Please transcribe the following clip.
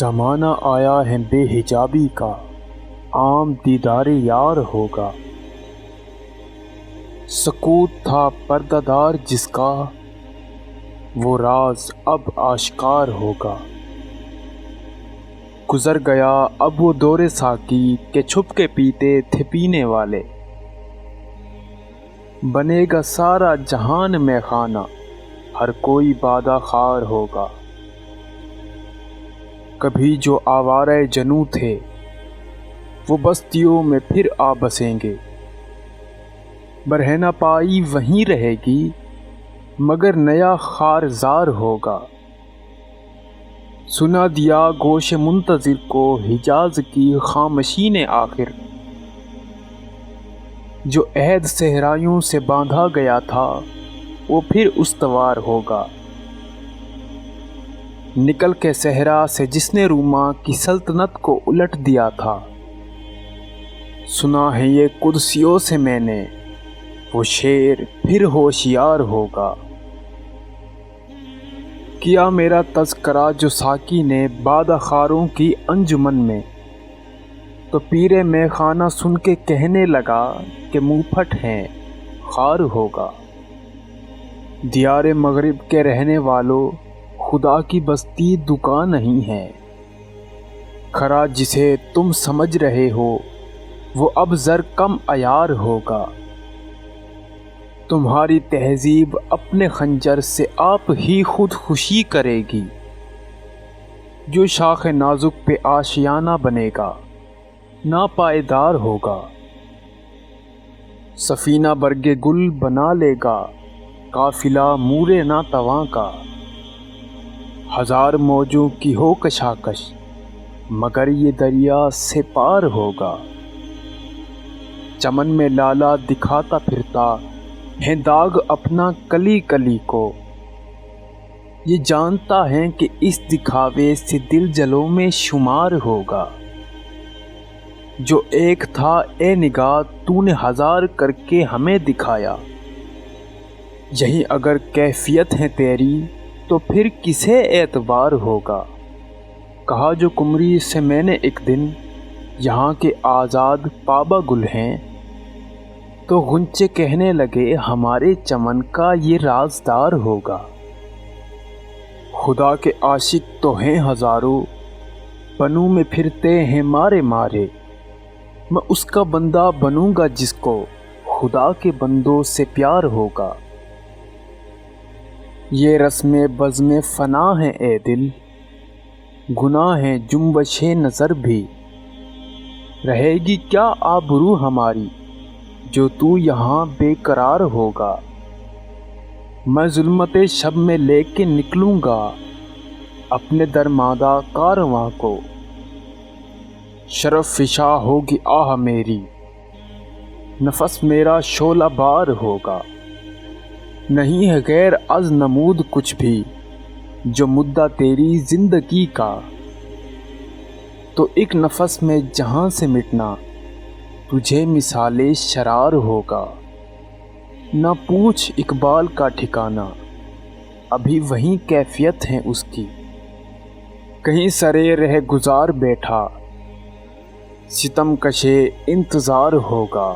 زمانہ آیا ہے بے حجابی کا، عام دیدار یار ہوگا۔ سکوت تھا پردہ دار جس کا، وہ راز اب آشکار ہوگا۔ گزر گیا اب وہ دور ساقی کہ چھپ کے پیتے تھے پینے والے۔ بنے گا سارا جہان میں خانہ، ہر کوئی بادہ خار ہوگا۔ کبھی جو آوارہ جنوں تھے، وہ بستیوں میں پھر آ بسیں گے۔ برہنہ پائی وہیں رہے گی، مگر نیا خارزار ہوگا۔ سنا دیا گوش منتظر کو حجاز کی خامشی نے آخر، جو عہد صحرائیوں سے باندھا گیا تھا وہ پھر استوار ہوگا۔ نکل کے صحرا سے جس نے روما کی سلطنت کو الٹ دیا تھا، سنا ہے یہ قدسیوں سے میں نے، وہ شیر پھر ہوشیار ہوگا۔ کیا میرا تذکرہ جو ساقی نے بادہ خاروں کی انجمن میں، تو پیر میں خانہ سن کے کہنے لگا کہ منہ پھٹ ہیں خار ہوگا۔ دیار مغرب کے رہنے والوں، خدا کی بستی دکان نہیں ہے۔ کھرا جسے تم سمجھ رہے ہو، وہ اب زر کم عیار ہوگا۔ تمہاری تہذیب اپنے خنجر سے آپ ہی خود خوشی کرے گی۔ جو شاخ نازک پہ آشیانہ بنے گا، ناپائیدار ہوگا۔ سفینہ برگ گل بنا لے گا، قافلہ مورے ناتواں کا۔ ہزار موجوں کی ہو کشاکش، مگر یہ دریا سے پار ہوگا۔ چمن میں لالا دکھاتا پھرتا ہے داغ اپنا کلی کلی کو۔ یہ جانتا ہے کہ اس دکھاوے سے دل جلوں میں شمار ہوگا۔ جو ایک تھا اے نگاہ تو نے ہزار کر کے ہمیں دکھایا۔ یہی اگر کیفیت ہے تیری تو پھر کسے اعتبار ہوگا۔ کہا جو کمری سے میں نے ایک دن، یہاں کے آزاد پابہ گل ہیں، تو غنچے کہنے لگے ہمارے چمن کا یہ رازدار ہوگا۔ خدا کے عاشق تو ہیں ہزاروں، بنوں میں پھرتے ہیں مارے مارے۔ میں اس کا بندہ بنوں گا جس کو خدا کے بندوں سے پیار ہوگا۔ یہ رسم بزم فنا ہے اے دل، گناہ ہے جنبش نظر بھی۔ رہے گی کیا آبرو ہماری، جو تو یہاں بے قرار ہوگا۔ میں ظلمت شب میں لے کے نکلوں گا اپنے درمادہ کارواں کو۔ شرف فشاں ہوگی آہ میری، نفس میرا شعلہ بار ہوگا۔ نہیں ہے غیر از نمود کچھ بھی، جو مدعا تیری زندگی کا۔ تو ایک نفس میں جہاں سے مٹنا، تجھے مثال شرار ہوگا۔ نہ پوچھ اقبال کا ٹھکانہ، ابھی وہیں کیفیت ہے اس کی۔ کہیں سرے رہ گزار بیٹھا، ستم کشے انتظار ہوگا۔